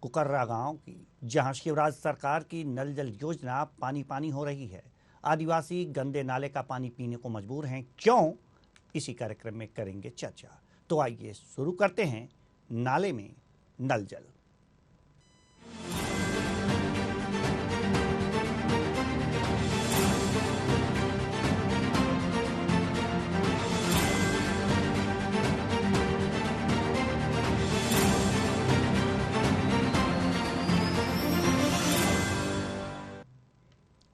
कुकर्रा गांव की, जहां शिवराज सरकार की नल जल योजना पानी पानी हो रही है। आदिवासी गंदे नाले का पानी पीने को मजबूर हैं। क्यों? इसी कार्यक्रम में करेंगे चर्चा। तो आइए शुरू करते हैं नाले में नल जल।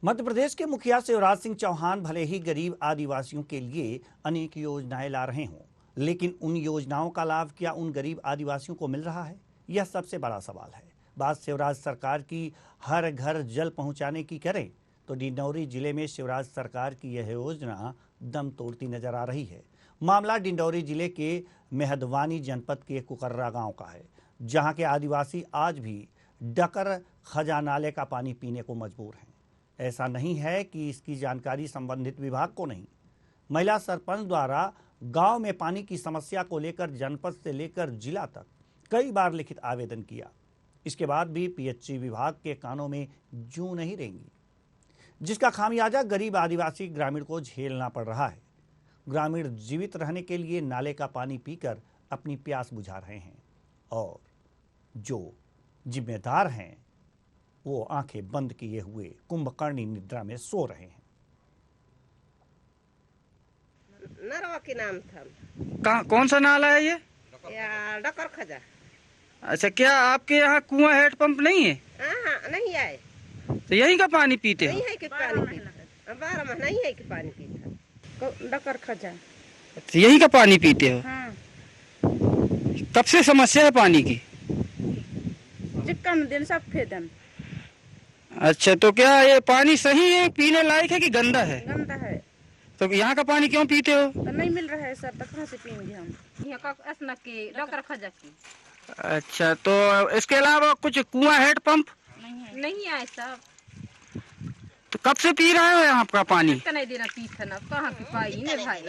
मध्य प्रदेश के मुखिया शिवराज सिंह चौहान भले ही गरीब आदिवासियों के लिए अनेक योजनाएं ला रहे हों, लेकिन उन योजनाओं का लाभ क्या उन गरीब आदिवासियों को मिल रहा है? यह सबसे बड़ा सवाल है। बात शिवराज सरकार की हर घर जल पहुंचाने की करें तो डिंडौरी जिले में शिवराज सरकार की यह योजना दम तोड़ती नजर आ रही है। मामला डिंडौरी जिले के मेहदवानी जनपद के कुकर्रा गांव का है, जहां के आदिवासी आज भी डकर खजा नाले का पानी पीने को मजबूर हैं। ऐसा नहीं है कि इसकी जानकारी संबंधित विभाग को नहीं। महिला सरपंच द्वारा गांव में पानी की समस्या को लेकर जनपद से लेकर जिला तक कई बार लिखित आवेदन किया। इसके बाद भी पीएचई विभाग के कानों में जूं नहीं रेंगी, जिसका खामियाजा गरीब आदिवासी ग्रामीण को झेलना पड़ रहा है। ग्रामीण जीवित रहने के लिए नाले का पानी पीकर अपनी प्यास बुझा रहे हैं और जो जिम्मेदार हैं वो आंखें बंद किए हुए कुंभकर्णी निद्रा में सो रहे हैं। नरवा के नाम था। कौन सा नाला है ये? डकर खजा। अच्छा, क्या आपके यहाँ कुआं हेडपंप नहीं है? हाँ, नहीं आए। तो यहीं का पानी पीते हो? नहीं है कि पानी पीते 12 महीना नहीं है कि पानी पीते डकर खजा। तो यहीं का पानी पीते हो? हाँ। कब से समस्या है पानी की? चिक्कन दिन सब फेदन। अच्छा, तो क्या ये पानी सही है, पीने लायक है कि गंदा है? गंदा है। तो यहाँ का पानी क्यों पीते हो? तो नहीं मिल रहा है सर, तो कहाँ से पीएंगे हम? यहाँ का असना की डकर खजा की। अच्छा, तो इसके अलावा कुछ कुआं हेडपंप नहीं आए सर। तो कब से पी रहे हो यहाँ का पानी? नहीं देना पीता ना, कहाँ की पाई ने भाई।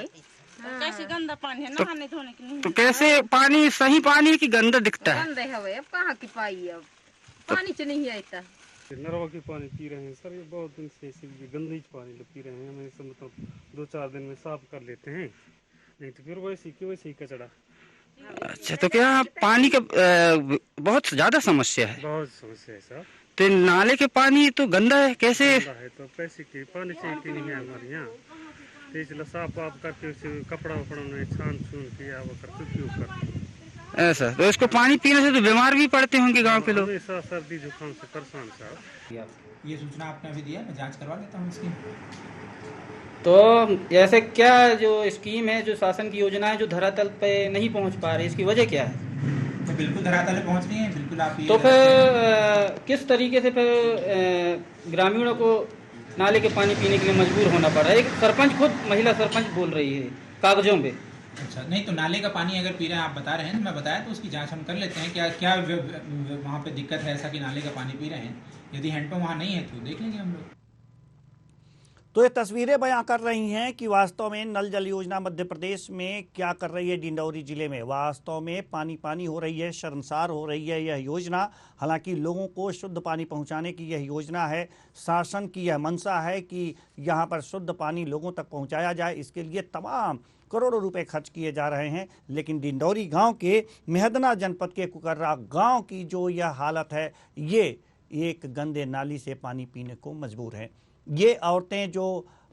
कैसे गंदा पानी है, नहाने धोने की नहीं। तो कैसे पानी सही पानी की गंदा दिखता है? गंदा है, अब कहाँ की पाई, अब पानी से नहीं आता। नरवा की पानी पी रहे हैं सर। ये बहुत दिन से गंदे पानी पी रहे हैं। हमें सब मतलब 2-4 दिन में साफ कर लेते हैं, नहीं तो फिर वैसे ही कचड़ा। अच्छा, तो क्या पानी का बहुत ज्यादा समस्या है? बहुत समस्या है सर। तो नाले के पानी तो गंदा है, कैसे? गंदा है तो पैसे की पानी चाहिए कि नहीं है हमारे यहाँ, तो इसलिए साफ वाफ करके उसे कपड़ा वपड़ा में छान छून किया वो करके उपयोग करते हैं। ऐसा तो इसको पानी पीने से तो बीमार भी पड़ते होंगे गांव के लोग? हमेशा सर्दी जुकाम से परेशान साहब। ये सूचना आपने अभी दिया, मैं जांच करवा लेता हूँ इसकी। तो ऐसे क्या जो स्कीम है, जो शासन की योजना है, जो धरातल पे नहीं पहुंच पा रही, इसकी वजह क्या है? तो बिल्कुल धरातल पे पहुंच रही है, बिल्कुल आप ये तो फिर किस तरीके से फिर ग्रामीणों को नाले के पानी पीने के लिए मजबूर होना पड़ रहा है? एक सरपंच, खुद महिला सरपंच बोल रही है कागजों पे। अच्छा, नहीं तो नाले का पानी अगर पी रहे हैं, आप बता रहे हैं, मैं बताया तो उसकी जांच हम कर लेते हैं। क्या क्या वहाँ पे दिक्कत है ऐसा कि नाले का पानी पी रहे हैं? यदि हैंडपंप वहाँ नहीं है तो देख लेंगे हम लोग। तो ये तस्वीरें बयां कर रही हैं कि वास्तव में नल जल योजना मध्य प्रदेश में क्या कर रही है। डिंडौरी जिले में वास्तव में पानी पानी हो रही है, शर्मसार हो रही है यह योजना। हालांकि लोगों को शुद्ध पानी पहुंचाने की यह योजना है, शासन की यह मंशा है कि यहाँ पर शुद्ध पानी लोगों तक पहुँचाया जाए। इसके लिए तमाम करोड़ों रुपए खर्च किए जा रहे हैं, लेकिन डिंडौरी गांव के मेहदना जनपद के कुकर्रा गांव की जो यह हालत है, ये एक गंदे नाली से पानी पीने को मजबूर हैं। ये औरतें जो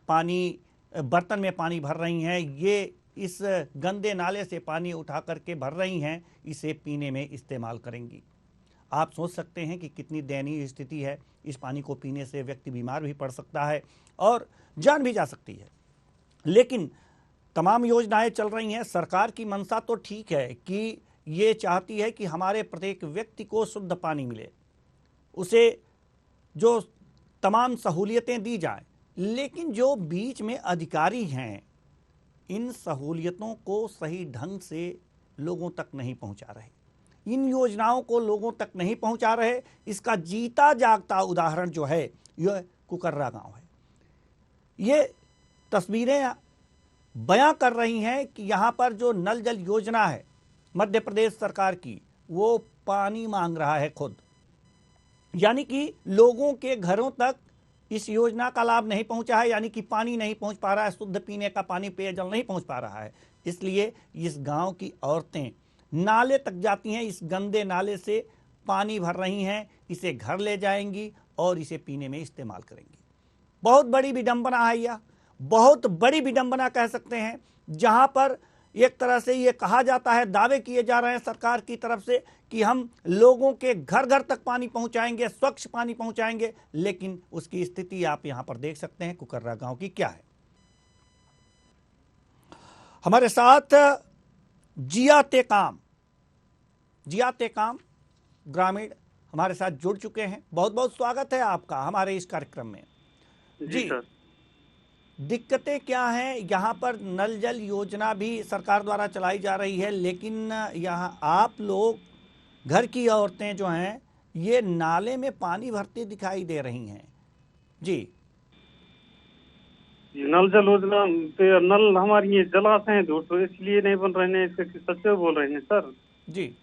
पानी बर्तन में पानी भर रही हैं, ये इस गंदे नाले से पानी उठा करके भर रही हैं, इसे पीने में इस्तेमाल करेंगी। आप सोच सकते हैं कि कितनी दयनीय स्थिति है। इस पानी को पीने से व्यक्ति बीमार भी पड़ सकता है और जान भी जा सकती है। लेकिन तमाम योजनाएं चल रही हैं। सरकार की मंशा तो ठीक है कि ये चाहती है कि हमारे प्रत्येक व्यक्ति को शुद्ध पानी मिले, उसे जो तमाम सहूलियतें दी जाएं, लेकिन जो बीच में अधिकारी हैं, इन सहूलियतों को सही ढंग से लोगों तक नहीं पहुंचा रहे, इन योजनाओं को लोगों तक नहीं पहुंचा रहे। इसका जीता जागता उदाहरण जो है यह कुकर्रा गांव है। ये तस्वीरें बयां कर रही हैं कि यहाँ पर जो नल जल योजना है मध्य प्रदेश सरकार की, वो पानी मांग रहा है खुद। यानी कि लोगों के घरों तक इस योजना का लाभ नहीं पहुंचा है, यानी कि पानी नहीं पहुंच पा रहा है, शुद्ध पीने का पानी, पेयजल नहीं पहुंच पा रहा है। इसलिए इस गांव की औरतें नाले तक जाती हैं, इस गंदे नाले से पानी भर रही हैं, इसे घर ले जाएंगी और इसे पीने में इस्तेमाल करेंगी। बहुत बड़ी विडंबना है यह, बहुत बड़ी विडंबना कह सकते हैं, जहां पर एक तरह से ये कहा जाता है, दावे किए जा रहे हैं सरकार की तरफ से कि हम लोगों के घर घर तक पानी पहुंचाएंगे, स्वच्छ पानी पहुंचाएंगे, लेकिन उसकी स्थिति आप यहां पर देख सकते हैं कुकर्रा गांव की क्या है। हमारे साथ जिया टेकाम ग्रामीण हमारे साथ जुड़ चुके हैं। बहुत बहुत स्वागत है आपका हमारे इस कार्यक्रम में। जी सर, दिक्कतें क्या हैं? यहाँ पर नल जल योजना भी सरकार द्वारा चलाई जा रही है, लेकिन यहाँ आप लोग, घर की औरतें जो हैं, ये नाले में पानी भरती दिखाई दे रही हैं। जी, नल जल योजना पे नल हमारी ये जलाशय हैं दूर, तो इसलिए नहीं बन रहे हैं, इसके सच बोल रहे हैं सर। जी,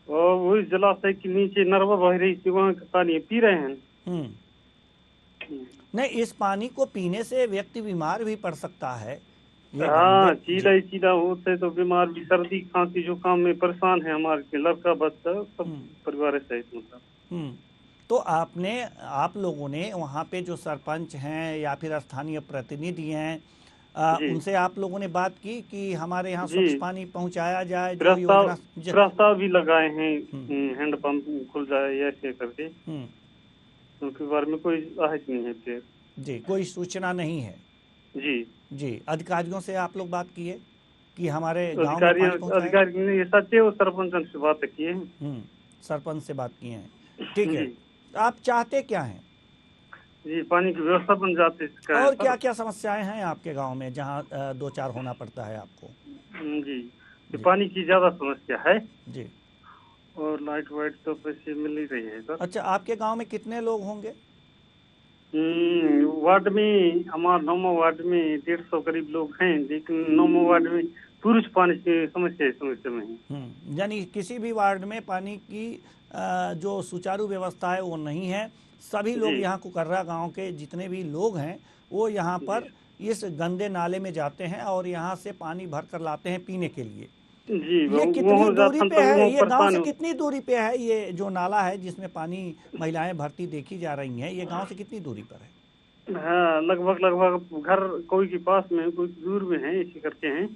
और वही जलाशय के नीचे नरवा बह रही थी, वहाँ का पानी पी रहे हैं। नहीं, इस पानी को पीने से व्यक्ति बीमार भी पड़ सकता है। ये हाँ, गंदे- चीला होते तो बीमार भी, सर्दी खांसी जुकाम में परेशान है हमारे लड़का बच्चा सब परिवार सहित मतलब। तो आप लोगों ने वहाँ पे जो सरपंच हैं या फिर स्थानीय प्रतिनिधि हैं, उनसे आप लोगों ने बात की कि हमारे यहाँ स्वच्छ पानी पहुँचाया जाए? जो योजना प्रस्ताव भी लगाए हैं, हैंडपंप खुल जाए ऐसे करके, उनके बारे में कोई आहत नहीं है फिर। जी, कोई सूचना नहीं है। जी, अधिकारियों से आप लोग बात किए कि हमारे गांव में पानी पहुंचाएगा? अधिकारी ने ये सच है, वो सरपंच से बात किए हैं। सरपंच से बात किए हैं, ठीक है। आप चाहते क्या हैं? जी, पानी की व्यवस्था बन जाती है। और क्या क्या समस्याएं हैं आपके गांव में जहां 2-4 होना पड़ता है आपको? जी, पानी की ज्यादा समस्या है जी, और लाइट वाइट तो पैसे मिल ही रही है सर। अच्छा, आपके गांव में कितने लोग होंगे? वार्ड में, हमारे 9 वार्ड में 150 करीब लोग हैं, लेकिन 9 वार्ड में पुरुष पानी की समस्या में है। यानी किसी भी वार्ड में पानी की जो सुचारू व्यवस्था है वो नहीं है। सभी लोग यहाँ कुकर्रा गांव के जितने भी लोग हैं वो यहाँ पर इस गंदे नाले में जाते हैं और यहाँ से पानी भर कर लाते हैं पीने के लिए। जी, ये कितनी दूरी पे है? ये गांव से कितनी दूरी पे है? ये जो नाला है जिसमें पानी महिलाएं भरती देखी जा रही हैं, ये गांव से कितनी दूरी पर है? हाँ, लगभग घर कोई के पास में, कोई दूर में है, इसी करके हैं।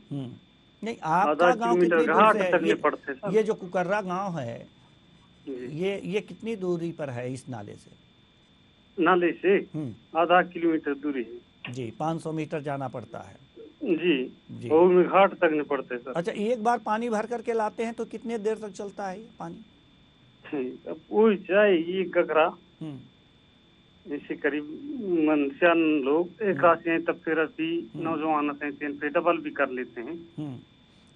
नहीं, आपका गांव कितनी दूर से है? ये जो कुकर्रा गांव है, ये कितनी दूरी पर है इस नाले से? नाले से आधा किलोमीटर दूरी है। जी, 500 मीटर जाना पड़ता है। जी, और में घाट तक नहीं पड़ते सर। अच्छा, एक बार पानी भर करके लाते हैं तो कितने देर तक चलता है ये पानी? अब वही चाहे ये गगरा इसी करीब मनसियान लोग एक राशि हैं, तब फिर नौजवान पे डबल भी कर लेते हैं।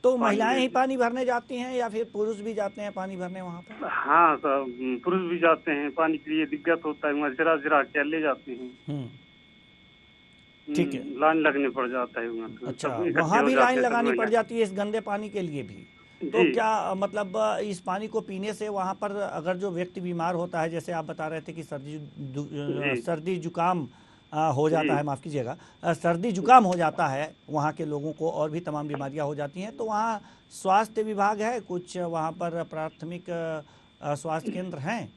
तो महिलाएं ही पानी भरने जाती हैं या फिर पुरुष भी जाते हैं पानी भरने वहाँ पर? हाँ सर, पुरुष भी जाते हैं, पानी के लिए दिक्कत होता है, वहाँ जरा क्या ले जाते हैं। ठीक है, लाइन लगने पड़ जाता है वहाँ। अच्छा, वहाँ भी लाइन लगानी पड़ जाती है इस गंदे पानी के लिए भी? तो क्या मतलब इस पानी को पीने से वहाँ पर अगर जो व्यक्ति बीमार होता है, जैसे आप बता रहे थे कि सर्दी जुकाम हो जाता है, माफ़ कीजिएगा, सर्दी जुकाम हो जाता है वहाँ के लोगों को, और भी तमाम बीमारियाँ हो जाती हैं, तो वहाँ स्वास्थ्य विभाग है कुछ? वहाँ पर प्राथमिक स्वास्थ्य केंद्र हैं?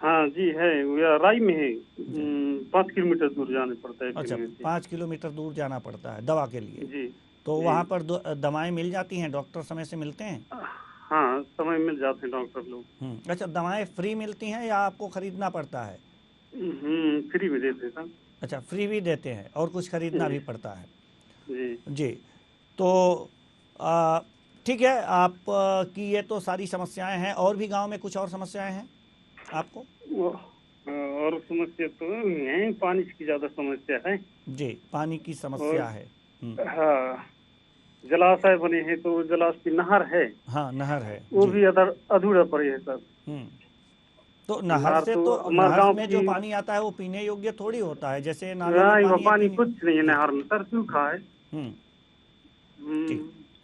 हाँ जी है, राई में है, 5 किलोमीटर दूर जाना पड़ता है। अच्छा, 5 किलोमीटर दूर जाना पड़ता है दवा के लिए? जी। तो वहाँ पर दवाएं मिल जाती हैं? डॉक्टर समय से मिलते हैं? हाँ, समय मिल जाते हैं डॉक्टर लोग। अच्छा, दवाएं फ्री मिलती हैं या आपको खरीदना पड़ता है? फ्री में देते हैं। अच्छा, फ्री भी देते हैं और कुछ खरीदना भी पड़ता है? जी, तो ठीक है, आप की ये तो सारी समस्याएं हैं। और भी गांव में कुछ और समस्याएं हैं आपको? और समस्या तो है, पानी की ज्यादा समस्या है। जी, पानी की समस्या है। हाँ, जलाशय बने हैं तो जलाशय की नहर है। हाँ, नहर है, वो भी अधूरा पड़ी है सर। तो नहर से तो नहर में जो पानी आता है वो पीने योग्य थोड़ी होता है, जैसे नाले में पानी कुछ नहीं है नहर में सर, सूखा है।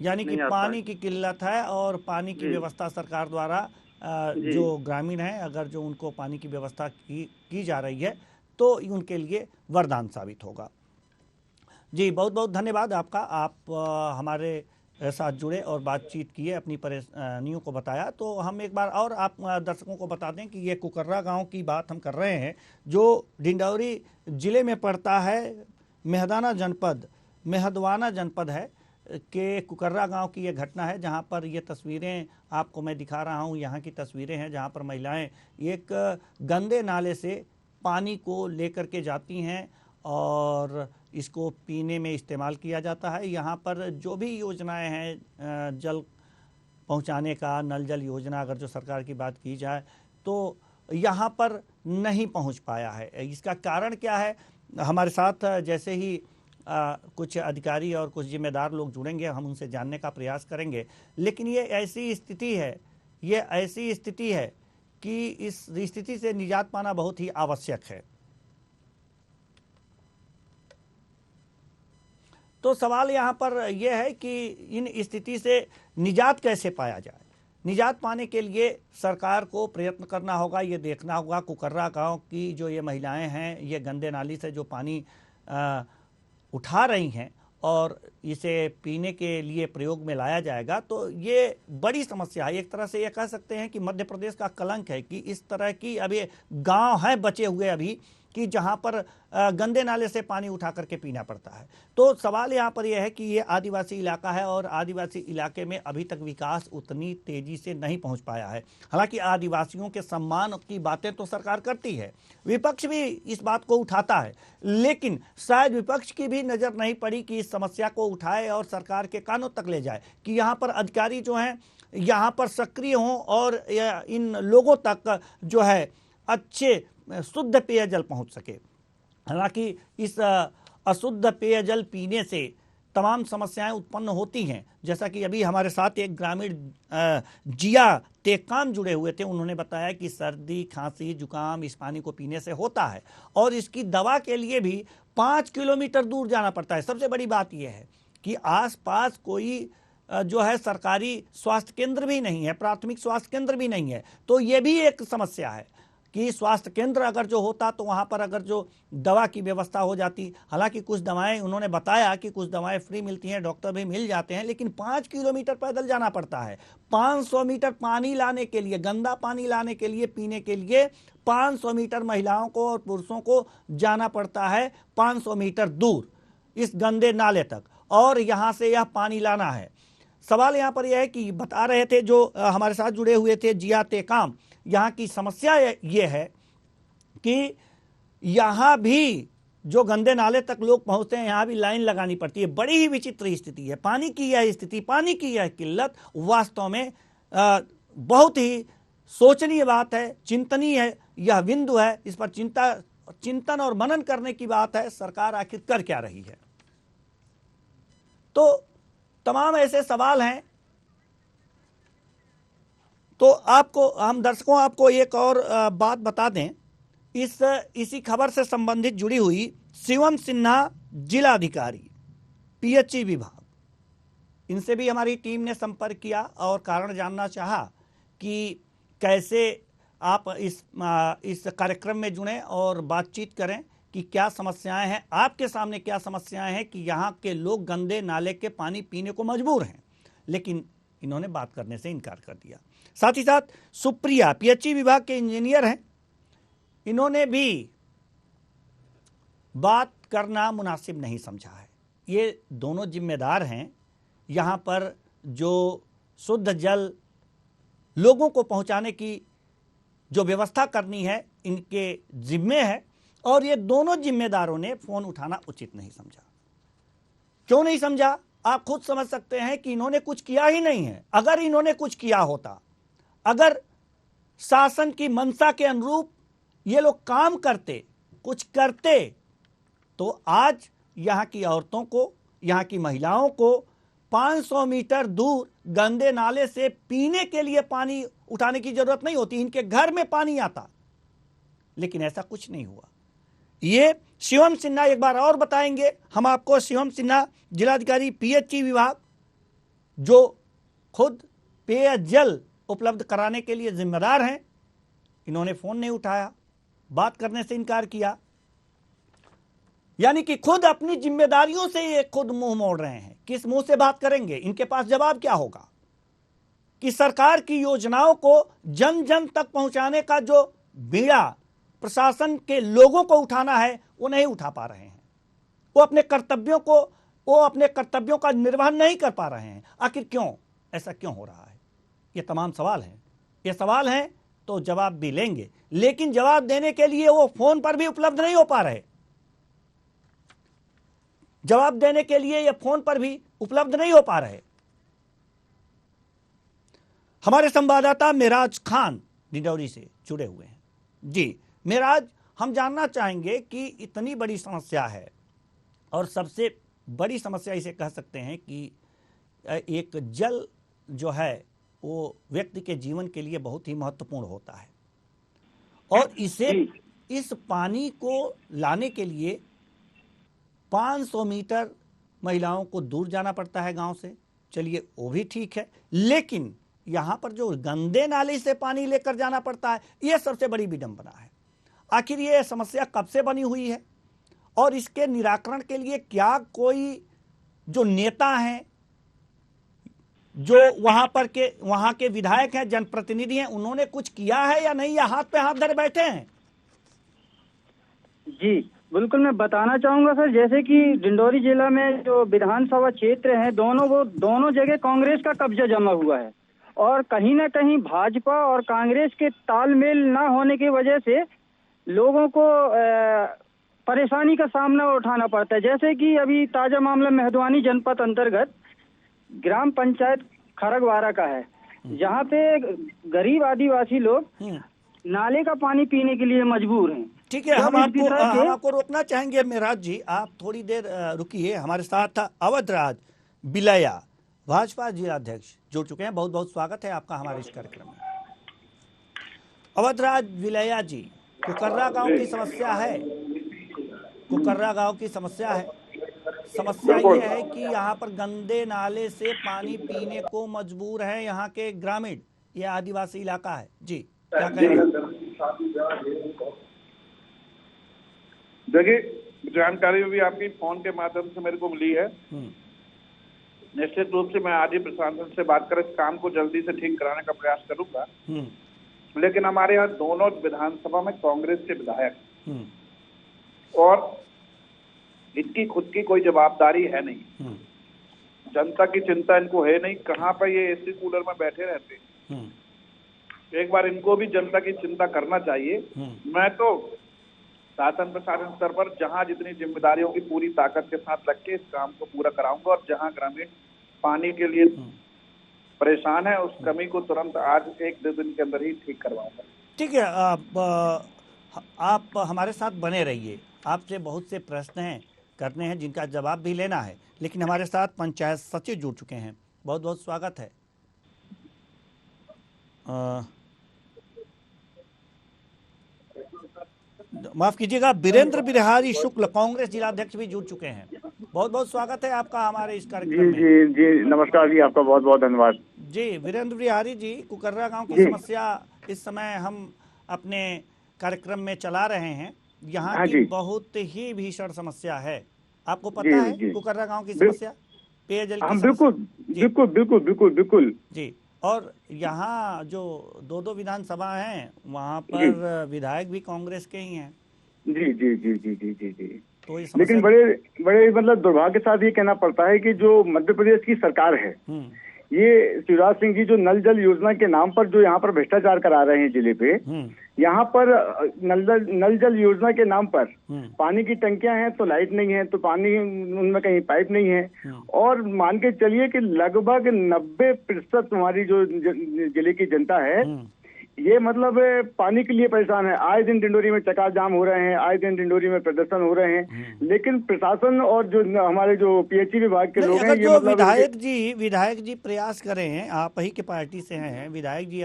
यानी कि पानी की किल्लत है और पानी की व्यवस्था सरकार द्वारा जो ग्रामीण हैं, अगर जो उनको पानी की व्यवस्था की जा रही है तो उनके लिए वरदान साबित होगा। जी, बहुत बहुत धन्यवाद आपका। आप हमारे साथ जुड़े और बातचीत किए, अपनी परेशानियों को बताया। तो हम एक बार और आप दर्शकों को बता दें कि ये कुकर्रा गांव की बात हम कर रहे हैं, जो डिंडौरी जिले में पड़ता है। मेहदवाना जनपद है के कुकर्रा गांव की ये घटना है, जहां पर ये तस्वीरें आपको मैं दिखा रहा हूं। यहाँ की तस्वीरें हैं जहां पर महिलाएं एक गंदे नाले से पानी को लेकर के जाती हैं और इसको पीने में इस्तेमाल किया जाता है। यहाँ पर जो भी योजनाएं हैं जल पहुँचाने का, नल जल योजना अगर जो सरकार की बात की जाए तो यहाँ पर नहीं पहुँच पाया है। इसका कारण क्या है? हमारे साथ जैसे ही कुछ अधिकारी और कुछ जिम्मेदार लोग जुड़ेंगे, हम उनसे जानने का प्रयास करेंगे। लेकिन ये ऐसी स्थिति है कि इस स्थिति से निजात पाना बहुत ही आवश्यक है। तो सवाल यहाँ पर यह है कि इन स्थिति से निजात कैसे पाया जाए। निजात पाने के लिए सरकार को प्रयत्न करना होगा, ये देखना होगा कुकर्रा गांव की जो ये महिलाएं हैं, ये गंदे नाली से जो पानी उठा रही हैं और इसे पीने के लिए प्रयोग में लाया जाएगा, तो ये बड़ी समस्या है। एक तरह से ये कह सकते हैं कि मध्य प्रदेश का कलंक है कि इस तरह की अभी गांव हैं बचे हुए अभी कि जहां पर गंदे नाले से पानी उठा करके पीना पड़ता है। तो सवाल यहाँ पर यह है कि ये आदिवासी इलाका है और आदिवासी इलाके में अभी तक विकास उतनी तेजी से नहीं पहुंच पाया है। हालांकि आदिवासियों के सम्मान की बातें तो सरकार करती है, विपक्ष भी इस बात को उठाता है, लेकिन शायद विपक्ष की भी नज़र नहीं पड़ी कि इस समस्या को उठाए और सरकार के कानों तक ले जाए कि यहाँ पर अधिकारी जो हैं यहाँ पर सक्रिय हों और इन लोगों तक जो है अच्छे शुद्ध पेयजल पहुंच सके। हालांकि इस अशुद्ध पेयजल पीने से तमाम समस्याएं उत्पन्न होती हैं। जैसा कि अभी हमारे साथ एक ग्रामीण जिया टेकाम जुड़े हुए थे, उन्होंने बताया कि सर्दी, खांसी, जुकाम इस पानी को पीने से होता है और इसकी दवा के लिए भी 5 किलोमीटर दूर जाना पड़ता है। सबसे बड़ी बात यह है कि आसपास कोई जो है सरकारी स्वास्थ्य केंद्र भी नहीं है, प्राथमिक स्वास्थ्य केंद्र भी नहीं है। तो ये भी एक समस्या है कि स्वास्थ्य केंद्र अगर जो होता तो वहाँ पर अगर जो दवा की व्यवस्था हो जाती। हालांकि कुछ दवाएं उन्होंने बताया कि कुछ दवाएं फ्री मिलती हैं, डॉक्टर भी मिल जाते हैं, लेकिन 5 किलोमीटर पैदल जाना पड़ता है। 500 मीटर पानी लाने के लिए, गंदा पानी लाने के लिए, पीने के लिए 500 मीटर महिलाओं को और पुरुषों को जाना पड़ता है 500 मीटर दूर इस गंदे नाले तक, और यहाँ से यह पानी लाना है। सवाल यहाँ पर यह है कि बता रहे थे जो हमारे साथ जुड़े हुए थे जिया टेकाम, यहाँ की समस्या ये है कि यहाँ भी जो गंदे नाले तक लोग पहुँचते हैं, यहाँ भी लाइन लगानी पड़ती है। बड़ी ही विचित्र स्थिति है। पानी की यह स्थिति, पानी की यह किल्लत वास्तव में बहुत ही सोचनीय बात है, चिंतनीय है, यह बिंदु है। इस पर चिंतन और मनन करने की बात है। सरकार आखिर कर क्या रही है? तो तमाम ऐसे सवाल हैं। तो आपको हम दर्शकों आपको एक और बात बता दें, इसी खबर से संबंधित जुड़ी हुई शिवम सिन्हा जिलाधिकारी पीएचई विभाग, इनसे भी हमारी टीम ने संपर्क किया और कारण जानना चाहा कि कैसे आप इस कार्यक्रम में जुड़ें और बातचीत करें कि क्या समस्याएं हैं, आपके सामने क्या समस्याएं हैं कि यहाँ के लोग गंदे नाले के पानी पीने को मजबूर हैं। लेकिन इन्होंने बात करने से इनकार कर दिया। साथ ही साथ सुप्रिया पीएचई विभाग के इंजीनियर हैं, इन्होंने भी बात करना मुनासिब नहीं समझा है। ये दोनों जिम्मेदार हैं, यहाँ पर जो शुद्ध जल लोगों को पहुँचाने की जो व्यवस्था करनी है इनके जिम्मे है, और ये दोनों जिम्मेदारों ने फोन उठाना उचित नहीं समझा। क्यों नहीं समझा? आप खुद समझ सकते हैं कि इन्होंने कुछ किया ही नहीं है। अगर इन्होंने कुछ किया होता, अगर शासन की मंशा के अनुरूप ये लोग काम करते, कुछ करते, तो आज यहाँ की औरतों को, यहाँ की महिलाओं को 500 मीटर दूर गंदे नाले से पीने के लिए पानी उठाने की जरूरत नहीं होती, इनके घर में पानी आता। लेकिन ऐसा कुछ नहीं हुआ। ये शिवम सिन्हा एक बार और बताएंगे हम आपको। शिवम सिन्हा जिलाधिकारी पीएचई विभाग, जो खुद पेयजल उपलब्ध कराने के लिए जिम्मेदार हैं। इन्होंने फोन नहीं उठाया, बात करने से इनकार किया, यानी कि खुद अपनी जिम्मेदारियों से ये खुद मुंह मोड़ रहे हैं। किस मुंह से बात करेंगे? इनके पास जवाब क्या होगा कि सरकार की योजनाओं को जन जन तक पहुंचाने का जो बीड़ा प्रशासन के लोगों को उठाना है वो नहीं उठा पा रहे हैं। वो अपने कर्तव्यों का निर्वहन नहीं कर पा रहे हैं। आखिर क्यों? ऐसा क्यों हो रहा है? ये तमाम सवाल हैं। ये सवाल हैं तो जवाब भी लेंगे, लेकिन जवाब देने के लिए वो फोन पर भी उपलब्ध नहीं हो पा रहे। जवाब देने के लिए ये फोन पर भी उपलब्ध नहीं हो पा रहे। हमारे संवाददाता मेराज खान डिंडौरी से जुड़े हुए हैं। जी मेराज, हम जानना चाहेंगे कि इतनी बड़ी समस्या है और सबसे बड़ी समस्या इसे कह सकते हैं कि एक जल जो है वो व्यक्ति के जीवन के लिए बहुत ही महत्वपूर्ण होता है और इस पानी को लाने के लिए 500 मीटर महिलाओं को दूर जाना पड़ता है गांव से। चलिए वो भी ठीक है, लेकिन यहां पर जो गंदे नाले से पानी लेकर जाना पड़ता है, यह सबसे बड़ी विडंबना है। आखिर ये समस्या कब से बनी हुई है और इसके निराकरण के लिए क्या कोई जो नेता हैं, जो वहां के विधायक हैं, जनप्रतिनिधि हैं, उन्होंने कुछ किया है या नहीं, या हाथ पे हाथ धरे बैठे हैं? जी बिल्कुल, मैं बताना चाहूंगा सर, जैसे कि डिंडौरी जिला में जो विधानसभा क्षेत्र हैं दोनों जगह कांग्रेस का कब्जा जमा हुआ है और कहीं ना कहीं भाजपा और कांग्रेस के तालमेल ना होने की वजह से लोगों को परेशानी का सामना उठाना पड़ता है। जैसे कि अभी ताजा मामला मेहदवानी जनपद अंतर्गत ग्राम पंचायत खरगवारा का है, जहाँ पे गरीब आदिवासी लोग नाले का पानी पीने के लिए मजबूर हैं। ठीक है, हम आपको रोकना चाहेंगे मेराज जी, आप थोड़ी देर रुकिए। हमारे साथ अवधराज बिलैया, भाजपा जिलाध्यक्ष, जुड़ चुके हैं। बहुत बहुत स्वागत है आपका हमारे इस कार्यक्रम में। अवधराज बिलैया जी, कुकर्रा गांव की समस्या है। कुकर्रा गांव की समस्या है। समस्या ये है कि यहाँ पर गंदे नाले से पानी पीने को मजबूर है यहाँ के ग्रामीण। ये आदिवासी इलाका है जी, क्या कहेंगे? देखिए, जानकारी भी आपकी फोन के माध्यम से मेरे को मिली है। निश्चित रूप से मैं आज ही प्रशासन से बात कर इस काम को जल्दी से ठीक कराने का प्रयास करूंगा। लेकिन हमारे यहाँ दोनों विधानसभा में कांग्रेस के विधायक और इनकी खुद की कोई जवाबदारी है नहीं। जनता की चिंता इनको है नहीं। कहाँ पर ये एसी कूलर में बैठे रहते हैं। एक बार इनको भी जनता की चिंता करना चाहिए। मैं तो शासन प्रशासन स्तर पर जहां जितनी जिम्मेदारियों की पूरी ताकत के साथ लग के इस काम को पूरा कराऊंगा और जहां ग्रामीण पानी के लिए परेशान है उस कमी को तुरंत आज 1-2 दिन के अंदर ही ठीक करवाऊंगा। ठीक है, आप हमारे साथ बने रहिए। आपसे बहुत से प्रश्न हैं, करने हैं, जिनका जवाब भी लेना है। लेकिन हमारे साथ पंचायत सचिव जुड़ चुके हैं। बहुत बहुत स्वागत है। माफ कीजिएगा, वीरेंद्र बिहारी शुक्ल, कांग्रेस जिलाध्यक्ष भी जुड़ चुके हैं। बहुत बहुत स्वागत है आपका हमारे इस कार्यक्रम में। जी जी नमस्कार जी, आपका बहुत बहुत धन्यवाद जी। वीरेंद्र बिहारी जी, कुकर्रा गांव की समस्या इस समय हम अपने कार्यक्रम में चला रहे हैं। यहाँ की बहुत ही भीषण समस्या है। आपको पता है कुकर्रा गांव की समस्या, पेयजल की? बिल्कुल जी। और यहाँ जो 2 विधानसभा हैं वहाँ पर विधायक भी कांग्रेस के ही हैं। जी जी जी जी जी जी जी। तो लेकिन बड़े मतलब दुर्भाग्य के साथ ये कहना पड़ता है कि जो मध्य प्रदेश की सरकार है, ये शिवराज सिंह जी जो नल जल योजना के नाम पर जो यहाँ पर भ्रष्टाचार करा रहे हैं जिले पे, यहाँ पर नल जल योजना के नाम पर पानी की टंकियां हैं तो लाइट नहीं है, तो पानी उनमें कहीं पाइप नहीं है। और मान के चलिए कि लगभग 90% हमारी जो जिले की जनता है ये मतलब पानी के लिए परेशान है। आए दिन डिंडोरी में चक्का जाम हो रहे हैं, आए दिन डिंडोरी में प्रदर्शन हो रहे हैं। लेकिन प्रशासन और जो हमारे जो पीएचई विभाग के लोग हैं, ये मतलब विधायक जी प्रयास कर रहे हैं। आप ही के पार्टी से हैं विधायक जी,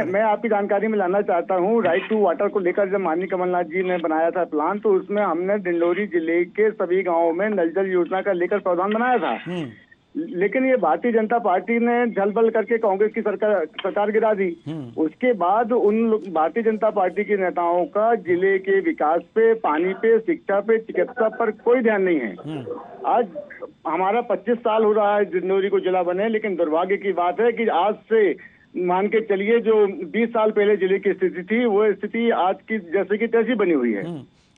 मैं आपकी जानकारी में लाना चाहता हूँ। राइट टू वाटर को लेकर जब माननीय कमलनाथ जी ने बनाया था प्लान, तो उसमें हमने डिंडोरी जिले के सभी गाँवों में नल जल योजना का लेकर प्रावधान बनाया था। लेकिन ये भारतीय जनता पार्टी ने झलबल करके कांग्रेस की सरकार गिरा दी। उसके बाद भारतीय जनता पार्टी के नेताओं का जिले के विकास पे, पानी पे, शिक्षा पे, चिकित्सा पर कोई ध्यान नहीं है। आज हमारा 25 साल हो रहा है डिंडोरी को जिला बने, लेकिन दुर्भाग्य की बात है कि आज से मान के चलिए जो 20 साल पहले जिले की स्थिति थी, वो स्थिति आज की जैसे की तैसी बनी हुई है।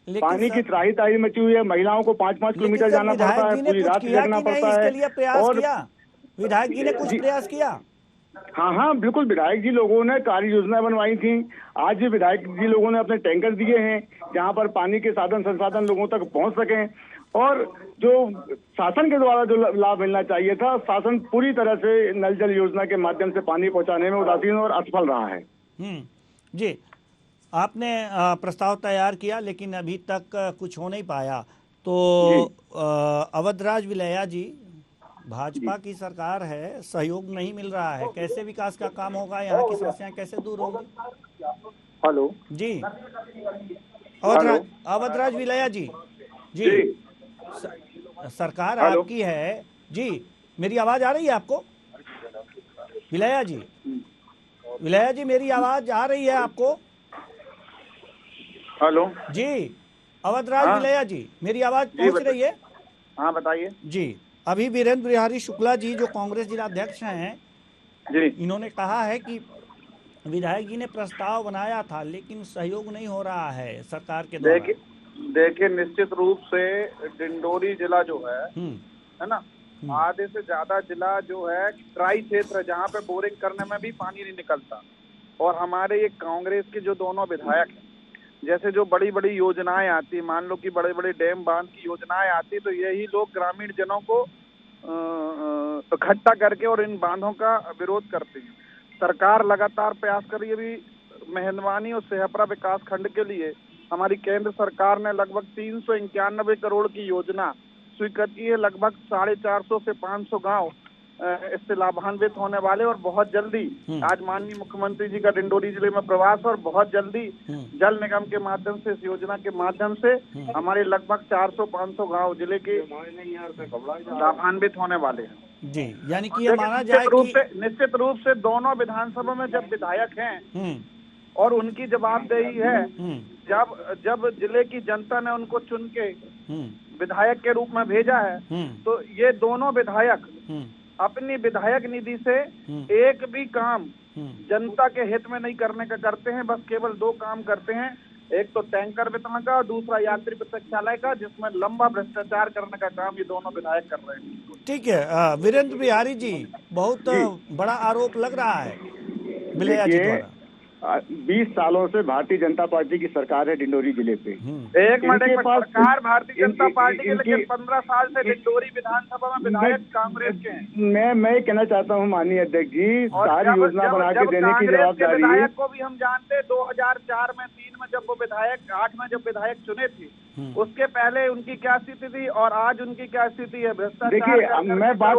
पानी की त्राही ताही मची हुई है, महिलाओं को 5-5 किलोमीटर जाना पड़ता है, पूरी रात जगना पड़ता है। और विधायक जी ने कुछ प्रयास किया? हाँ, बिल्कुल। विधायक जी लोगों ने कार्य योजना बनवाई थी। आज भी विधायक जी लोगों ने अपने टैंकर दिए हैं जहाँ पर पानी के साधन संसाधन लोगों तक पहुँच सके। और जो शासन के द्वारा जो लाभ मिलना चाहिए था, शासन पूरी तरह से नल जल योजना के माध्यम से पानी पहुंचाने में उदासीन और असफल रहा है। जी, आपने प्रस्ताव तैयार किया लेकिन अभी तक कुछ हो नहीं पाया। तो अवधराज विलैया जी, भाजपा की सरकार है, सहयोग नहीं मिल रहा है, कैसे विकास का काम होगा? यहाँ की समस्याएं कैसे दूर होंगी? हेलो जी, अवधराज विलैया जी। जी, सरकार आपकी है जी। मेरी आवाज आ रही है आपको विलैया जी? विलैया जी, मेरी आवाज आ रही है आपको? हेलो जी, अवधराज विलैया जी, मेरी आवाज पहुंच रही है? हाँ, बताइए जी। अभी वीरेंद्र बिहारी शुक्ला जी जो कांग्रेस जिलाध्यक्ष हैं जी, इन्होंने कहा है कि विधायक जी ने प्रस्ताव बनाया था लेकिन सहयोग नहीं हो रहा है सरकार के द्वारा। देखिए निश्चित रूप से डिंडोरी जिला जो है ना, आधे से ज्यादा जिला जो है ट्राई क्षेत्र है, जहाँ पे बोरिंग करने में भी पानी नहीं निकलता। और हमारे ये कांग्रेस के जो दोनों विधायक हैं, जैसे जो बड़ी बड़ी योजनाएं आती, मान लो कि बड़े बड़े डैम बांध की योजनाएं आती, तो यही लोग ग्रामीण जनों को इकट्ठा करके और इन बांधों का विरोध करते हैं। सरकार लगातार प्रयास कर रही है। अभी मेहंदवानी और सेहपरा विकास खंड के लिए हमारी केंद्र सरकार ने लगभग 391 करोड़ की योजना स्वीकृत की है। लगभग 450 से 500 गांव इससे लाभान्वित होने वाले, और बहुत जल्दी आज माननीय मुख्यमंत्री जी का डिंडोरी जिले में प्रवास, और बहुत जल्दी जल निगम के माध्यम से, इस योजना के माध्यम से हमारे लगभग 400-500 गांव जिले के लाभान्वित होने वाले हैं। जी, यानी कि ये माना जाए कि निश्चित रूप से दोनों विधानसभा में जब विधायक हैं और उनकी जवाबदेही है, जब जिले की जनता ने उनको चुन के विधायक के रूप में भेजा है, तो ये दोनों विधायक अपनी विधायक निधि से एक भी काम जनता के हित में नहीं करने का करते हैं। बस केवल 2 काम करते हैं, एक तो टैंकर वितरण का और दूसरा यात्री प्रतीक्षालय का, जिसमें लंबा भ्रष्टाचार करने का काम ये दोनों विधायक कर रहे हैं। ठीक है वीरेंद्र बिहारी जी, बहुत बड़ा आरोप लग रहा है विलैया जी द्वारा। 20 सालों से भारतीय जनता पार्टी की सरकार है डिंडोरी जिले पे। एक मिनट, सरकार भारतीय जनता पार्टी की, लेकिन 15 साल से डिंडोरी विधानसभा में विधायक कांग्रेस के हैं। मैं कहना चाहता हूँ माननीय अध्यक्ष जी, सारी योजना बना के देने की जवाबदारी। विधायक को भी हम जानते हैं, 2004 में 3 में जब वो विधायक, 8 में जब विधायक चुने थे, उसके पहले उनकी क्या स्थिति थी और आज उनकी क्या स्थिति है? भ्रष्टाचार। देखिए, मैं बात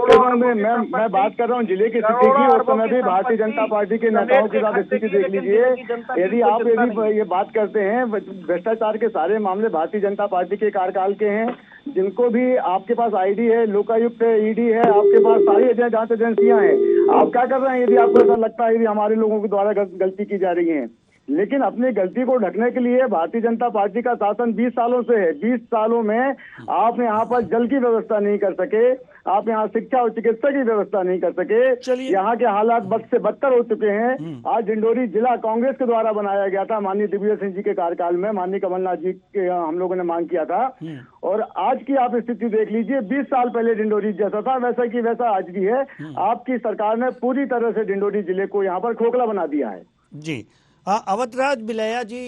कर रहा हूँ जिले की स्थिति की। उस समय भी भारतीय जनता पार्टी के नेताओं के साथ स्थिति देख लीजिए। यदि आप ये बात करते हैं, भ्रष्टाचार के सारे मामले भारतीय जनता पार्टी के कार्यकाल के हैं, जिनको भी आपके पास आईडी है, लोकायुक्त है, ईडी है, आपके पास सारी जांच एजेंसियां हैं। आप क्या कर रहे हैं? यदि आपको ऐसा लगता है यदि हमारे लोगों के द्वारा गलती की जा रही है, लेकिन अपनी गलती को ढकने के लिए भारतीय जनता पार्टी का शासन 20 सालों से है। 20 सालों में आप यहाँ पर जल की व्यवस्था नहीं कर सके, आप यहाँ शिक्षा और चिकित्सा की व्यवस्था नहीं कर सके। यहाँ के हालात बद से बदतर हो चुके हैं। आज डिंडोरी जिला कांग्रेस के द्वारा बनाया गया था, माननीय दिग्विजय सिंह जी के कार्यकाल में, माननीय कमलनाथ जी के हम लोगों ने मांग किया था। और आज की आप स्थिति देख लीजिए, 20 साल पहले डिंडोरी जैसा था वैसा की वैसा आज भी है। आपकी सरकार ने पूरी तरह से डिंडोरी जिले को यहाँ पर खोखला बना दिया है। जी, अवधराज विलैया जी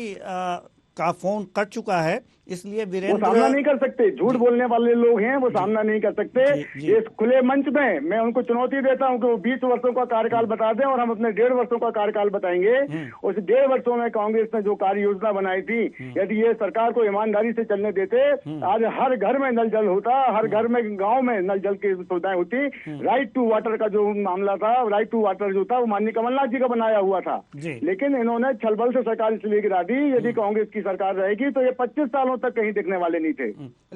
का फोन कट चुका है, इसलिए वीरेंद्र सामना नहीं कर सकते। झूठ बोलने वाले लोग हैं, वो सामना नहीं कर सकते। इस खुले मंच में मैं उनको चुनौती देता हूं कि वो 20 वर्षों का कार्यकाल बता दें और हम अपने 1.5 वर्षों का कार्यकाल बताएंगे। उस 1.5 वर्षों में कांग्रेस ने जो कार्य योजना बनाई थी, यदि ये सरकार को ईमानदारी से चलने देते, आज हर घर में नल जल होता, हर घर में, गाँव में नल जल की सुविधाएं होती। राइट टू वाटर का जो मामला था, राइट टू वाटर जो था, वो माननीय कमलनाथ जी का बनाया हुआ था, लेकिन इन्होंने छलबल से सरकार इसलिए गिरा दी। यदि कांग्रेस की सरकार रहेगी तो ये 25 सालों तक कहीं दिखने वाले नहीं थे।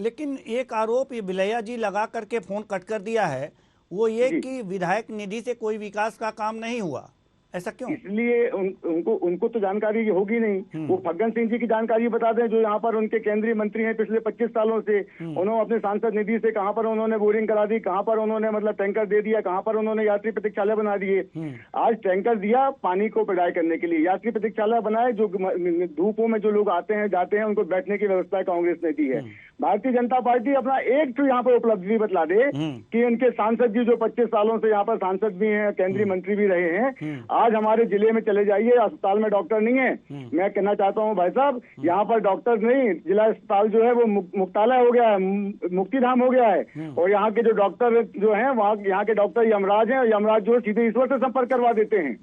लेकिन एक आरोप ये विलैया जी लगा करके फोन कट कर दिया है, वो ये जी। कि विधायक निधि से कोई विकास का काम नहीं हुआ, ऐसा क्यों? इसलिए उनको तो जानकारी होगी नहीं। वो फग्गन सिंह जी की जानकारी बता दें, जो यहाँ पर उनके केंद्रीय मंत्री हैं पिछले 25 सालों से। उन्होंने अपने सांसद निधि से कहाँ पर उन्होंने बोरिंग करा दी, कहाँ पर उन्होंने मतलब टैंकर दे दिया, कहाँ पर उन्होंने यात्री प्रतीक्षालय बना दिए। आज टैंकर दिया पानी को पिटाई करने के लिए, यात्री प्रतीक्षालय बनाए, जो धूपों में जो लोग आते हैं जाते हैं उनको बैठने की व्यवस्था कांग्रेस ने दी है। भारतीय जनता पार्टी अपना एक तो यहाँ पर उपलब्धि बतला दे कि इनके सांसद जी जो 25 सालों से यहाँ पर सांसद भी हैं, केंद्रीय मंत्री भी रहे हैं, आज हमारे जिले में चले जाइए, अस्पताल में डॉक्टर नहीं है। मैं कहना चाहता हूँ भाई साहब, यहाँ पर डॉक्टर नहीं, जिला अस्पताल जो है वो मुक्तालय हो गया है, मुक्तिधाम हो गया है। और यहाँ के जो डॉक्टर जो हैं वहाँ यहाँ के डॉक्टर यमराज हैं, यमराज जो सीधे ईश्वर से संपर्क करवा देते हैं।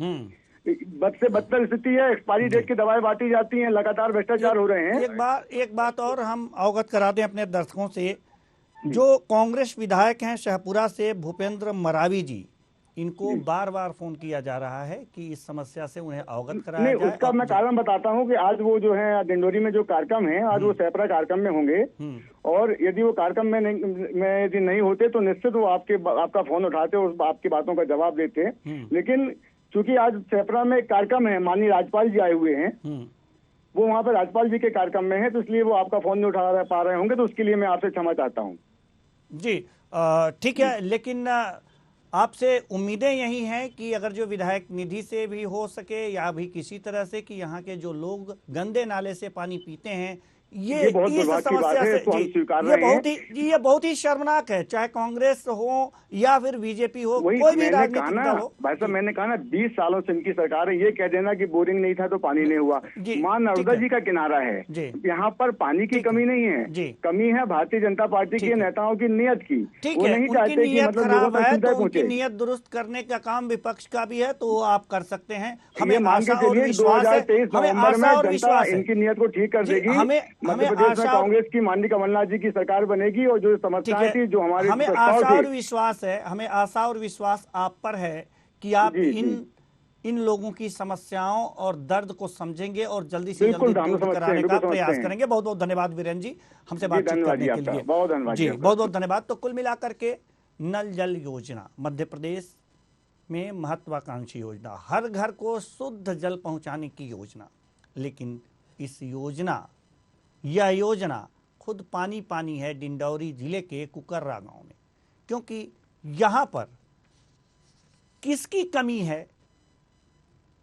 बद से बदतर स्थिति है, एक्सपायरी डेट की दवाएं बांटी जाती हैं, लगातार भ्रष्टाचार हो रहे हैं। एक बात और हम अवगत करा दें अपने दर्शकों से, जो कांग्रेस विधायक हैं शहपुरा से भूपेंद्र मरावी जी, इनको बार बार फोन किया जा रहा है कि इस समस्या से उन्हें अवगत कराया जाए। उसका मैं कारण बताता हूँ कि आज वो जो है डिंडोरी में जो कार्यक्रम है, आज वो सहपरा कार्यक्रम में होंगे, और यदि वो कार्यक्रम में यदि नहीं होते तो निश्चित वो आपका फोन उठाते और आपकी बातों का जवाब देते। लेकिन चूंकि आज सहपरा में एक कार्यक्रम है, माननीय राज्यपाल जी आए हुए हैं, वो वहाँ पर राज्यपाल जी के कार्यक्रम में है, तो इसलिए वो आपका फोन नहीं उठा पा रहे होंगे, तो उसके लिए मैं आपसे क्षमा चाहता हूँ। जी ठीक है, लेकिन आपसे उम्मीदें यही हैं कि अगर जो विधायक निधि से भी हो सके या भी किसी तरह से, कि यहाँ के जो लोग गंदे नाले से पानी पीते हैं, ये बहुत इस समस्या से ये बहुत ही शर्मनाक है, चाहे कांग्रेस हो या फिर बीजेपी हो, कोई भी राजनीतिक दल हो। भाई साहब मैंने कहा ना 20 सालों से इनकी सरकार है, ये कह देना कि बोरिंग नहीं था तो पानी नहीं हुआ। मां नर्मदा जी का किनारा है, यहाँ पर पानी की कमी नहीं है, कमी है भारतीय जनता पार्टी के नेताओं की नीयत की। वो नहीं चाहते कि मतलब लोगों तक सुविधा पहुंचे। नीयत दुरुस्त करने का काम विपक्ष का भी है, तो आप कर सकते हैं। हमें आशा और विश्वास है, हमें आशा और विश्वास है इनकी नीयत को ठीक कर देगी। मध्य प्रदेश में कांग्रेस की माननीय कमलनाथ जी की सरकार बनेगी, और जो समस्याएं थी, जो हमारे हमें आशा और विश्वास है, हमें आशा और विश्वास आप पर है कि आप इन लोगों की समस्याओं और दर्द को समझेंगे और जल्दी से जल्दी दूर कराने का प्रयास करेंगे। बहुत बहुत धन्यवाद वीरेंद्र जी, हमसे बातचीत करने के लिए। जी बहुत बहुत धन्यवाद। तो कुल मिलाकर के नल जल योजना मध्य प्रदेश में महत्वाकांक्षी योजना, हर घर को शुद्ध जल पहुंचाने की योजना, लेकिन इस यह योजना खुद पानी पानी है डिंडौरी जिले के कुकर्रा गांव में, क्योंकि यहां पर किसकी कमी है?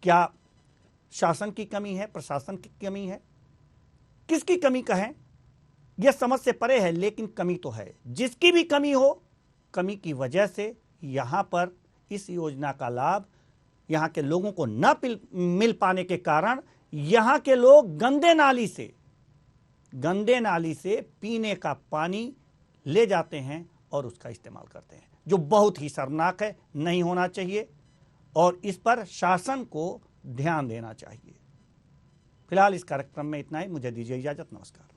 क्या शासन की कमी है, प्रशासन की कमी है, किसकी कमी कहें, यह समझ से परे है, लेकिन कमी तो है। जिसकी भी कमी हो, कमी की वजह से यहां पर इस योजना का लाभ यहां के लोगों को न मिल पाने के कारण यहां के लोग गंदे नाली से पीने का पानी ले जाते हैं और उसका इस्तेमाल करते हैं, जो बहुत ही शर्मनाक है, नहीं होना चाहिए, और इस पर शासन को ध्यान देना चाहिए। फिलहाल इस कार्यक्रम में इतना ही, मुझे दीजिए इजाजत, नमस्कार।